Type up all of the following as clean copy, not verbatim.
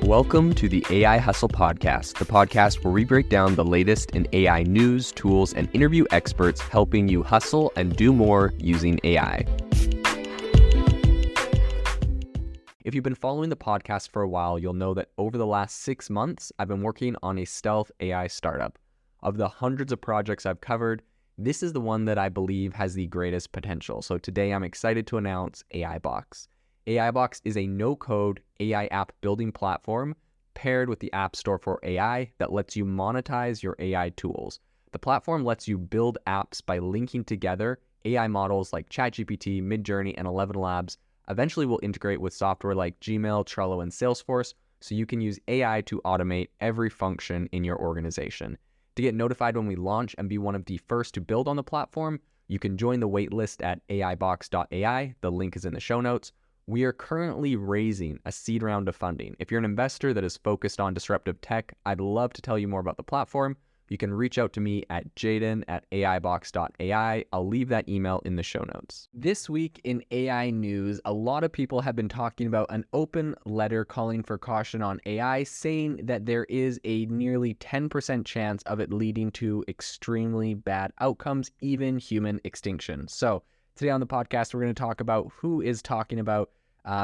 Welcome to the AI Hustle Podcast, the podcast where we break down the latest in AI news, tools, and interview experts helping you hustle and do more using AI. If you've been following the podcast for a while, you'll know that over the last 6 months, I've been working on a stealth AI startup. Of the hundreds of projects I've covered, this is the one that I believe has the greatest potential. So today I'm excited to announce AIBox. AIBox is a no-code AI app building platform paired with the App Store for AI that lets you monetize your AI tools. The platform lets you build apps by linking together AI models like ChatGPT, Midjourney, and 11 Labs. Eventually will integrate with software like Gmail, Trello, and Salesforce, so you can use AI to automate every function in your organization. To get notified when we launch and be one of the first to build on the platform, you can join the waitlist at aibox.ai. The link is in the show notes. We are currently raising a seed round of funding. If you're an investor that is focused on disruptive tech, I'd love to tell you more about the platform. You can reach out to me at jaden@aibox.ai. I'll leave that email in the show notes. This week in AI news, a lot of people have been talking about an open letter calling for caution on AI, saying that there is a nearly 10% chance of it leading to extremely bad outcomes, even human extinction. So today on the podcast, we're going to talk about who is talking about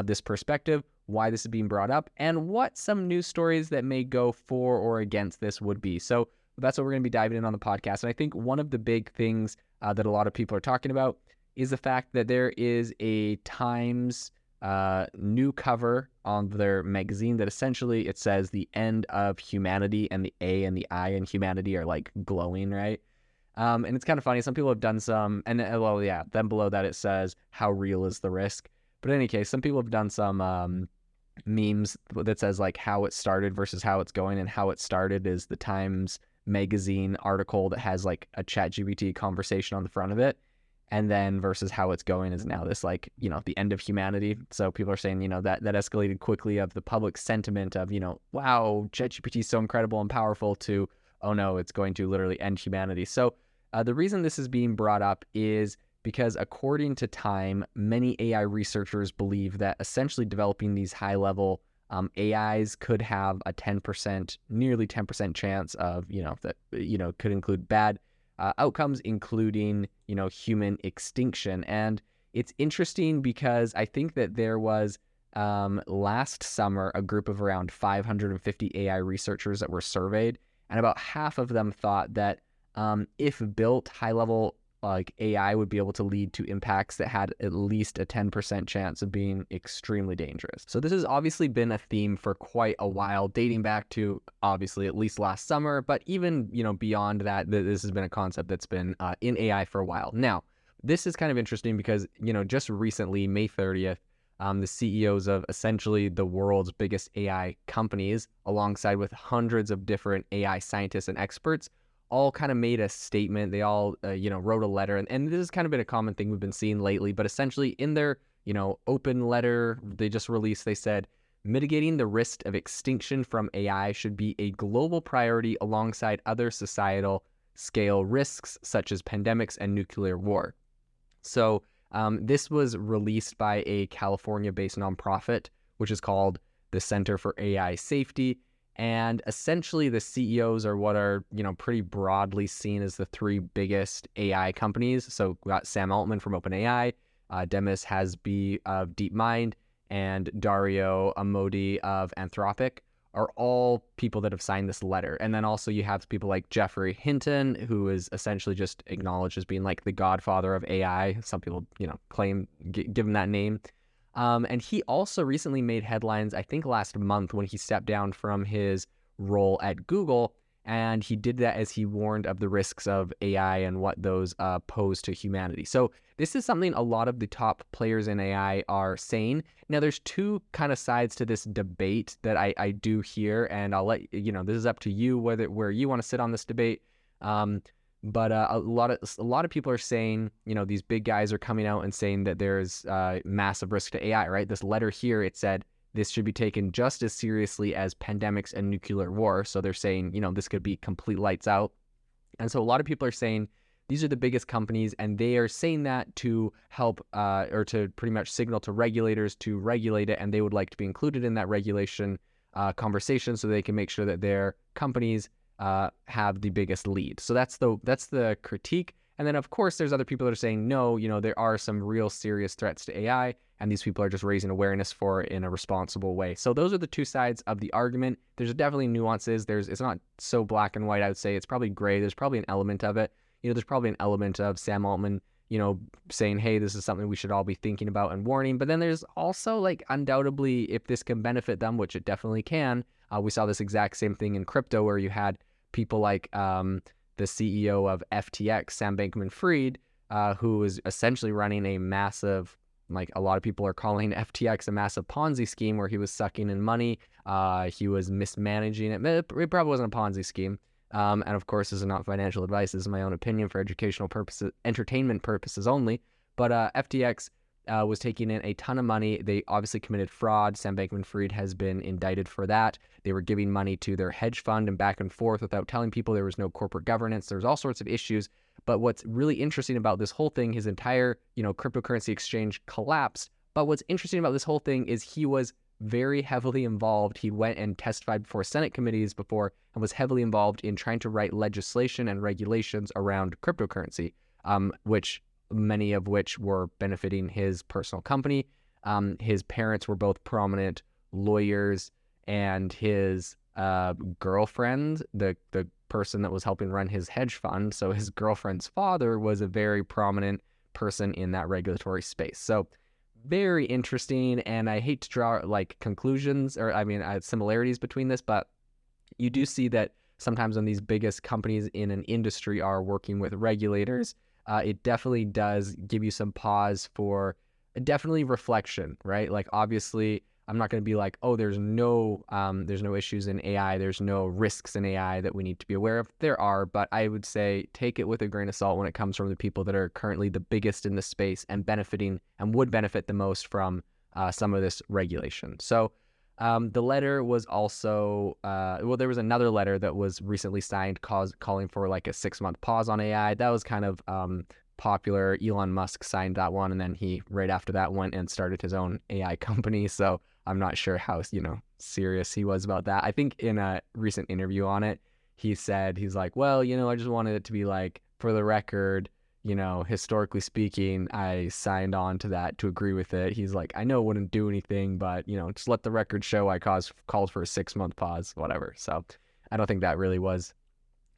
this perspective, why this is being brought up, and what some news stories that may go for or against this would be. So that's what we're going to be diving in on the podcast. And I think one of the big things that a lot of people are talking about is the fact that there is a Times new cover on their magazine that essentially it says the end of humanity, and the A and the I in humanity are like glowing, right? And it's kind of funny. Some people have done some, and then below that it says, how real is the risk? But in any case, some people have done some memes that says like how it started versus how it's going, and how it started is the Times magazine article that has like a ChatGPT conversation on the front of it, and then versus how it's going is now this like, the end of humanity. So people are saying, that escalated quickly of the public sentiment of, wow, ChatGPT is so incredible and powerful, to, oh no, it's going to literally end humanity. So the reason this is being brought up is because according to Time, many AI researchers believe that essentially developing these high-level AIs could have a 10%, nearly 10% chance of, could include bad outcomes, including, human extinction. And it's interesting because I think that there was last summer a group of around 550 AI researchers that were surveyed, and about half of them thought that if built, high-level like AI would be able to lead to impacts that had at least a 10% chance of being extremely dangerous. So this has obviously been a theme for quite a while, dating back to obviously at least last summer, but even, beyond that, this has been a concept that's been in AI for a while. Now, this is kind of interesting because, just recently, May 30th, the CEOs of essentially the world's biggest AI companies, alongside with hundreds of different AI scientists and experts, all kind of made a statement. They all, wrote a letter. And this has kind of been a common thing we've been seeing lately. But essentially in their, open letter they just released, they said, mitigating the risk of extinction from AI should be a global priority alongside other societal scale risks such as pandemics and nuclear war. So this was released by a California-based nonprofit, which is called the Center for AI Safety. And essentially the CEOs are what are, pretty broadly seen as the three biggest AI companies. So we got Sam Altman from OpenAI, Demis Hassabis of DeepMind, and Dario Amodei of Anthropic are all people that have signed this letter. And then also you have people like Geoffrey Hinton, who is essentially just acknowledged as being like the godfather of AI. Some people, claim, give him that name. And he also recently made headlines, I think last month, when he stepped down from his role at Google. And he did that as he warned of the risks of AI and what those pose to humanity. So this is something a lot of the top players in AI are saying. Now, there's two kind of sides to this debate that I do hear, and I'll let this is up to you where you want to sit on this debate. But a lot of people are saying, these big guys are coming out and saying that there's massive risk to AI, right? This letter here, it said this should be taken just as seriously as pandemics and nuclear war. So they're saying, this could be complete lights out. And so a lot of people are saying these are the biggest companies, and they are saying that to help or to pretty much signal to regulators to regulate it, and they would like to be included in that regulation conversations so they can make sure that their companies have the biggest lead. So that's the critique. And then, of course, there's other people that are saying, no, there are some real serious threats to AI, and these people are just raising awareness for it in a responsible way. So those are the two sides of the argument. There's definitely nuances. It's not so black and white, I would say. It's probably gray. There's probably an element of it. There's probably an element of Sam Altman, saying, hey, this is something we should all be thinking about and warning. But then there's also, like, undoubtedly, if this can benefit them, which it definitely can. We saw this exact same thing in crypto where you had people like the CEO of FTX, Sam Bankman-Fried, who is essentially running a massive, like a lot of people are calling FTX a massive Ponzi scheme where he was sucking in money. He was mismanaging it. It probably wasn't a Ponzi scheme. And of course, this is not financial advice. This is my own opinion for educational purposes, entertainment purposes only. But FTX was taking in a ton of money. They obviously committed fraud. Sam Bankman-Fried has been indicted for that. They were giving money to their hedge fund and back and forth without telling people. There was no corporate governance. There was all sorts of issues. But what's really interesting about this whole thing, his entire, cryptocurrency exchange collapsed. But what's interesting about this whole thing is he was very heavily involved. He went and testified before Senate committees before and was heavily involved in trying to write legislation and regulations around cryptocurrency, which many of which were benefiting his personal company. His parents were both prominent lawyers, and his girlfriend, the person that was helping run his hedge fund, so his girlfriend's father was a very prominent person in that regulatory space. So very interesting, and I hate to draw like conclusions or similarities between this, but you do see that sometimes when these biggest companies in an industry are working with regulators, it definitely does give you some pause for definitely reflection, right? Like, obviously, I'm not going to be like, oh, there's no issues in AI. There's no risks in AI that we need to be aware of. There are, but I would say take it with a grain of salt when it comes from the people that are currently the biggest in the space and benefiting and would benefit the most from some of this regulation. So the letter was also, there was another letter that was recently signed calling for like a 6-month pause on AI. That was kind of popular. Elon Musk signed that one, and then he, right after that, went and started his own AI company. So I'm not sure how, serious he was about that. I think in a recent interview on it, he said, he's like, well, I just wanted it to be like, for the record, historically speaking, I signed on to that to agree with it. He's like, I know it wouldn't do anything, but, just let the record show I called for a 6-month pause, whatever. So I don't think that really was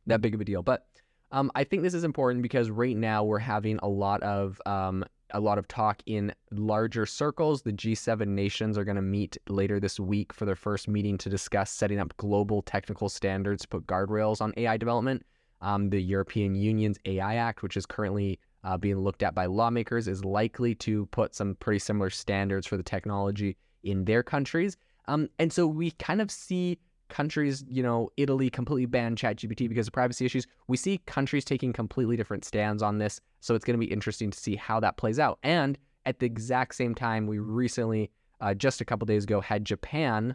that big of a deal. But I think this is important because right now we're having a lot of talk in larger circles. The G7 nations are going to meet later this week for their first meeting to discuss setting up global technical standards to put guardrails on AI development. The European Union's AI Act, which is currently being looked at by lawmakers, is likely to put some pretty similar standards for the technology in their countries. And so we kind of see countries, Italy completely banned ChatGPT because of privacy issues. We see countries taking completely different stands on this. So it's going to be interesting to see how that plays out. And at the exact same time, we recently, just a couple days ago, had Japan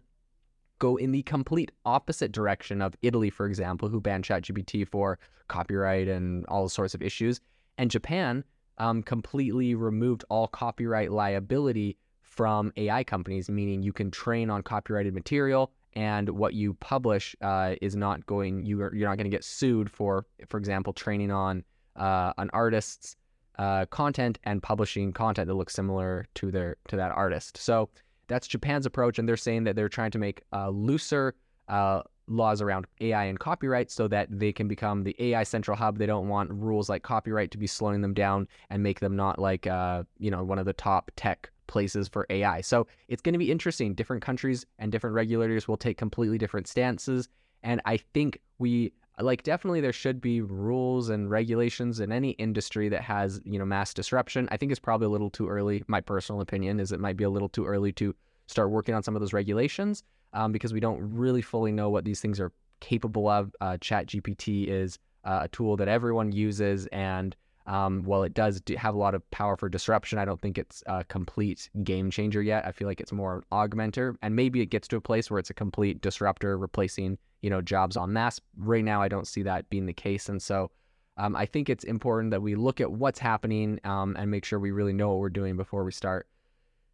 go in the complete opposite direction of Italy, for example, who banned ChatGPT for copyright and all sorts of issues. And Japan completely removed all copyright liability from AI companies, meaning you can train on copyrighted material, and what you publish is not going. You're not going to get sued for example, training on an artist's content and publishing content that looks similar to that artist. So that's Japan's approach, and they're saying that they're trying to make looser laws around AI and copyright so that they can become the AI central hub. They don't want rules like copyright to be slowing them down and make them not like one of the top tech places for AI. So it's going to be interesting. Different countries and different regulators will take completely different stances, and I think definitely there should be rules and regulations in any industry that has, mass disruption. I think it's probably a little too early. My personal opinion is it might be a little too early to start working on some of those regulations because we don't really fully know what these things are capable of. ChatGPT is a tool that everyone uses, and while it does have a lot of power for disruption, I don't think it's a complete game changer yet. I feel like it's more an augmenter, and maybe it gets to a place where it's a complete disruptor, replacing jobs en masse. Right now, I don't see that being the case, and so I think it's important that we look at what's happening and make sure we really know what we're doing before we start,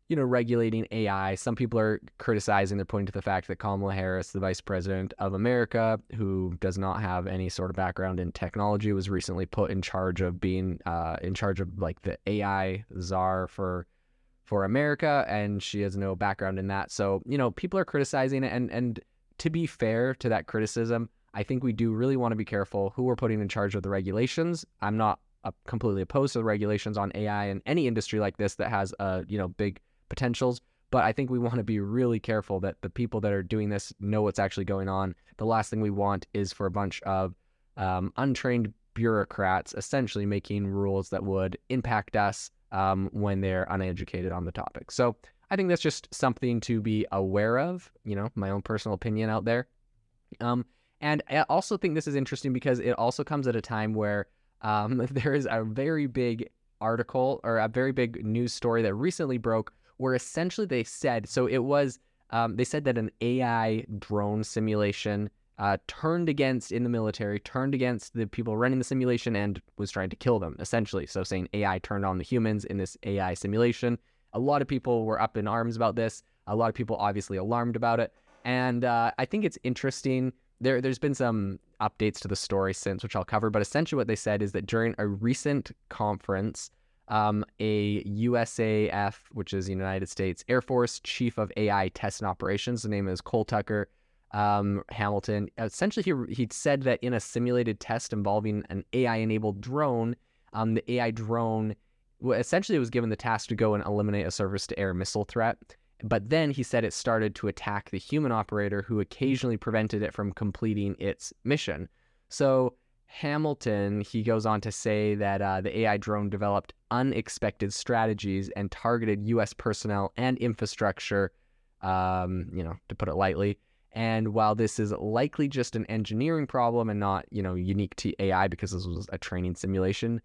regulating AI. Some people are criticizing, they're pointing to the fact that Kamala Harris, the vice president of America, who does not have any sort of background in technology, was recently put in charge of being in charge of like the AI czar for America, and she has no background in that. So, people are criticizing it, and to be fair to that criticism, I think we do really want to be careful who we're putting in charge of the regulations. I'm not completely opposed to the regulations on AI in any industry like this that has big potentials, but I think we want to be really careful that the people that are doing this know what's actually going on. The last thing we want is for a bunch of untrained bureaucrats essentially making rules that would impact us when they're uneducated on the topic. So I think that's just something to be aware of, my own personal opinion out there. And I also think this is interesting because it also comes at a time where there is a very big article or a very big news story that recently broke where essentially they said, so it was, they said that an AI drone simulation turned against the people running the simulation and was trying to kill them, essentially. So saying AI turned on the humans in this AI simulation. A lot of people were up in arms about this. A lot of people obviously alarmed about it. And I think it's interesting. There's been some updates to the story since, which I'll cover. But essentially what they said is that during a recent conference, a USAF, which is the United States Air Force Chief of AI Test and Operations, the name is Cole Tucker Hamilton. Essentially, he said that in a simulated test involving an AI-enabled drone, the AI drone essentially was given the task to go and eliminate a surface-to-air missile threat. But then he said it started to attack the human operator who occasionally prevented it from completing its mission. So Hamilton, he goes on to say that the AI drone developed unexpected strategies and targeted U.S. personnel and infrastructure, to put it lightly. And while this is likely just an engineering problem and not, unique to AI because this was a training simulation,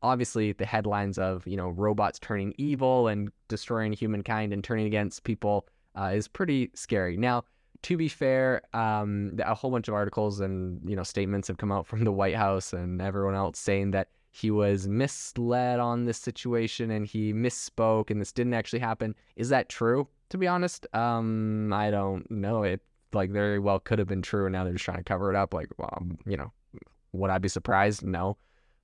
obviously the headlines of, robots turning evil and destroying humankind and turning against people is pretty scary. Now, to be fair, a whole bunch of articles and, statements have come out from the White House and everyone else saying that he was misled on this situation and he misspoke and this didn't actually happen. Is that true? To be honest, I don't know. It very well could have been true, and now they're just trying to cover it up. Would I be surprised? No.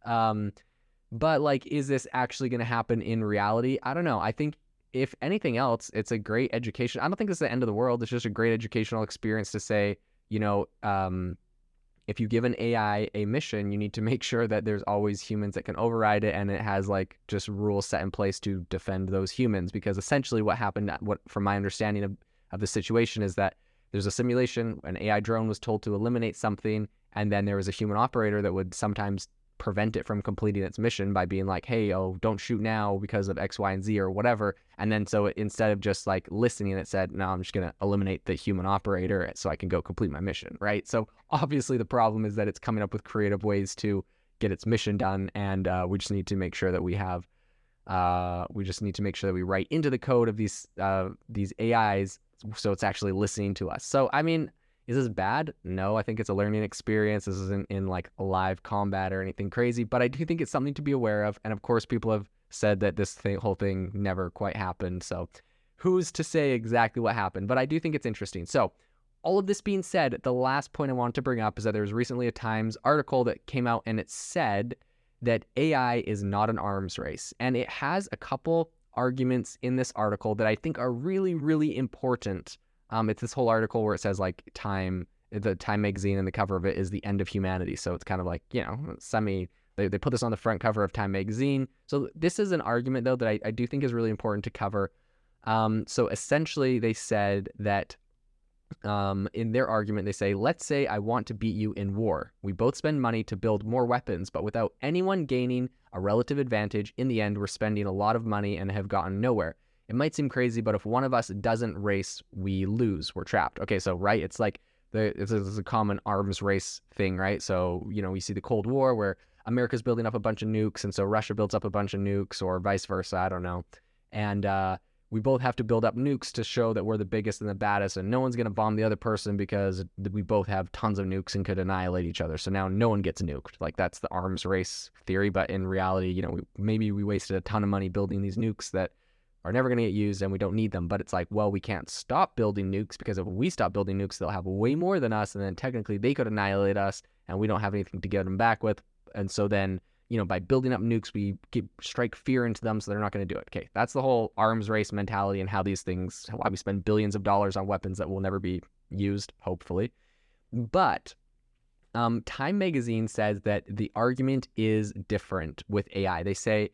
But is this actually going to happen in reality? I don't know. I think if anything else, it's a great education. I don't think it's the end of the world. It's just a great educational experience to say, if you give an AI a mission, you need to make sure that there's always humans that can override it, and it has just rules set in place to defend those humans. Because essentially what happened, from my understanding of the situation, is that there's a simulation, an AI drone was told to eliminate something, and then there was a human operator that would sometimes prevent it from completing its mission by being like, hey, don't shoot now because of X, Y, and Z or whatever. And then so instead of just listening, it said, no, I'm just going to eliminate the human operator so I can go complete my mission, right? So obviously the problem is that it's coming up with creative ways to get its mission done, and we just need to make sure that we write into the code of these AIs so it's actually listening to us. So, I mean, is this bad? No, I think it's a learning experience. This isn't in live combat or anything crazy, but I do think it's something to be aware of. And of course, people have said that this whole thing never quite happened. So who's to say exactly what happened? But I do think it's interesting. So all of this being said, the last point I wanted to bring up is that there was recently a Times article that came out, and it said that AI is not an arms race. And it has a couple arguments in this article that I think are really, really important. It's this whole article where it says the Time magazine, and the cover of it is the end of humanity. So it's kind of they put this on the front cover of Time magazine. So this is an argument though that I do think is really important to cover. So essentially they said that in their argument, they say, let's say I want to beat you in war. We both spend money to build more weapons, but without anyone gaining a relative advantage, in the end, we're spending a lot of money and have gotten nowhere. It might seem crazy, but if one of us doesn't race, we lose. We're trapped. Okay, so, right, it's it's a common arms race thing, right? So, we see the Cold War where America's building up a bunch of nukes, and so Russia builds up a bunch of nukes, or vice versa, I don't know. And we both have to build up nukes to show that we're the biggest and the baddest, and no one's going to bomb the other person because we both have tons of nukes and could annihilate each other. So now no one gets nuked. That's the arms race theory, but in reality, maybe we wasted a ton of money building these nukes that are never going to get used and we don't need them. But it's like, well, we can't stop building nukes, because if we stop building nukes, they'll have way more than us, and then technically they could annihilate us and we don't have anything to get them back with. And so then, by building up nukes, we strike fear into them so they're not going to do it. Okay, that's the whole arms race mentality and how why we spend billions of dollars on weapons that will never be used, hopefully. But Time Magazine says that the argument is different with AI. They say,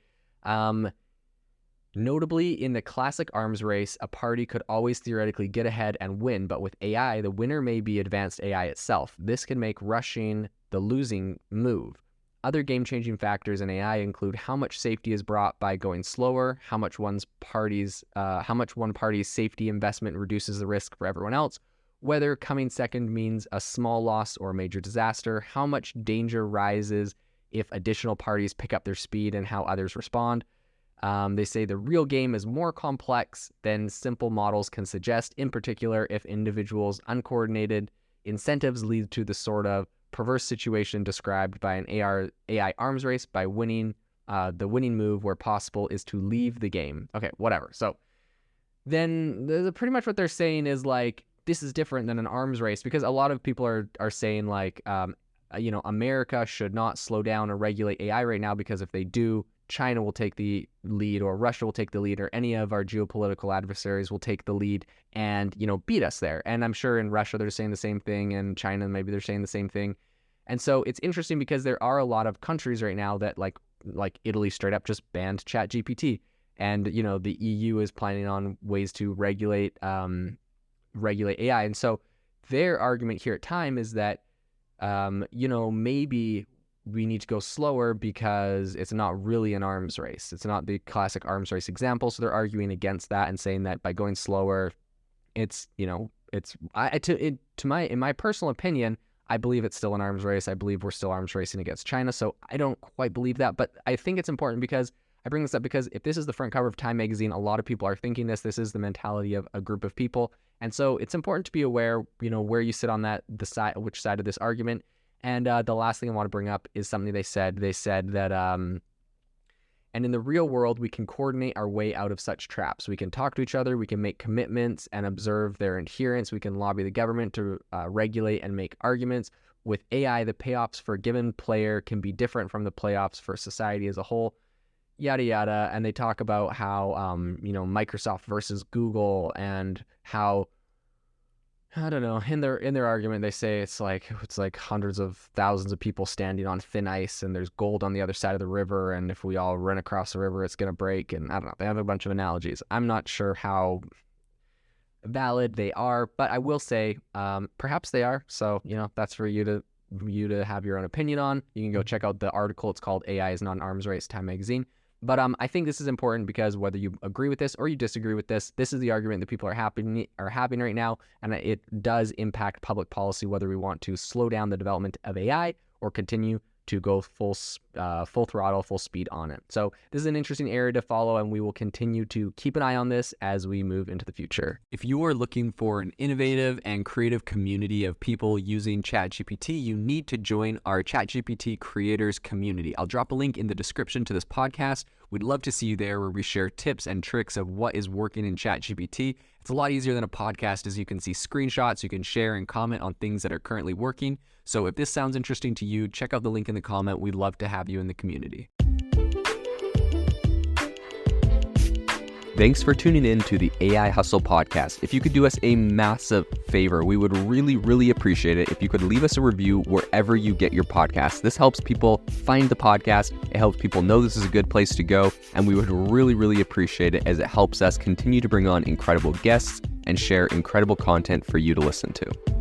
notably, in the classic arms race, a party could always theoretically get ahead and win, but with AI, the winner may be advanced AI itself. This can make rushing the losing move. Other game-changing factors in AI include how much safety is brought by going slower, how much one party's safety investment reduces the risk for everyone else, whether coming second means a small loss or a major disaster, how much danger rises if additional parties pick up their speed, and how others respond. They say the real game is more complex than simple models can suggest, in particular if individuals' uncoordinated incentives lead to the sort of perverse situation described by an AI arms race. By winning, the winning move where possible is to leave the game. Okay, whatever. So then pretty much what they're saying is like, this is different than an arms race, because a lot of people are saying like, America should not slow down or regulate AI right now, because if they do, China will take the lead, or Russia will take the lead, or any of our geopolitical adversaries will take the lead and, beat us there. And I'm sure in Russia they're saying the same thing, and China maybe they're saying the same thing. And so it's interesting because there are a lot of countries right now that like Italy straight up just banned ChatGPT. And, the EU is planning on ways to regulate AI. And so their argument here at Time is that, maybe we need to go slower because it's not really an arms race. It's not the classic arms race example. So they're arguing against that and saying that by going slower, in my personal opinion, I believe it's still an arms race. I believe we're still arms racing against China. So I don't quite believe that, but I think it's important because I bring this up because if this is the front cover of Time Magazine, a lot of people are thinking this. This is the mentality of a group of people. And so it's important to be aware, where you sit on which side of this argument. And the last thing I want to bring up is something they said. They said that, and in the real world, we can coordinate our way out of such traps. We can talk to each other. We can make commitments and observe their adherence. We can lobby the government to regulate and make arguments. With AI, the payoffs for a given player can be different from the payoffs for society as a whole. Yada, yada. And they talk about how, Microsoft versus Google, and how, I don't know, in their argument, they say it's like hundreds of thousands of people standing on thin ice, and there's gold on the other side of the river, and if we all run across the river, it's going to break. And I don't know, they have a bunch of analogies. I'm not sure how valid they are, but I will say perhaps they are. So, that's for you to have your own opinion on. You can go check out the article. It's called AI is Not an Arms Race, Time Magazine. But I think this is important because whether you agree with this or you disagree with this is the argument that people are having right now, and it does impact public policy, whether we want to slow down the development of AI or continue to go full throttle, full speed on it. So this is an interesting area to follow, and we will continue to keep an eye on this as we move into the future. If you are looking for an innovative and creative community of people using ChatGPT, you need to join our ChatGPT creators community. I'll drop a link in the description to this podcast. We'd love to see you there, where we share tips and tricks of what is working in ChatGPT. It's a lot easier than a podcast, as you can see screenshots, you can share and comment on things that are currently working. So if this sounds interesting to you, check out the link in the comment. We'd love to have you in the community. Thanks for tuning in to the AI Hustle podcast. If you could do us a massive favor, we would really, really appreciate it if you could leave us a review wherever you get your podcasts. This helps people find the podcast. It helps people know this is a good place to go. And we would really, really appreciate it, as it helps us continue to bring on incredible guests and share incredible content for you to listen to.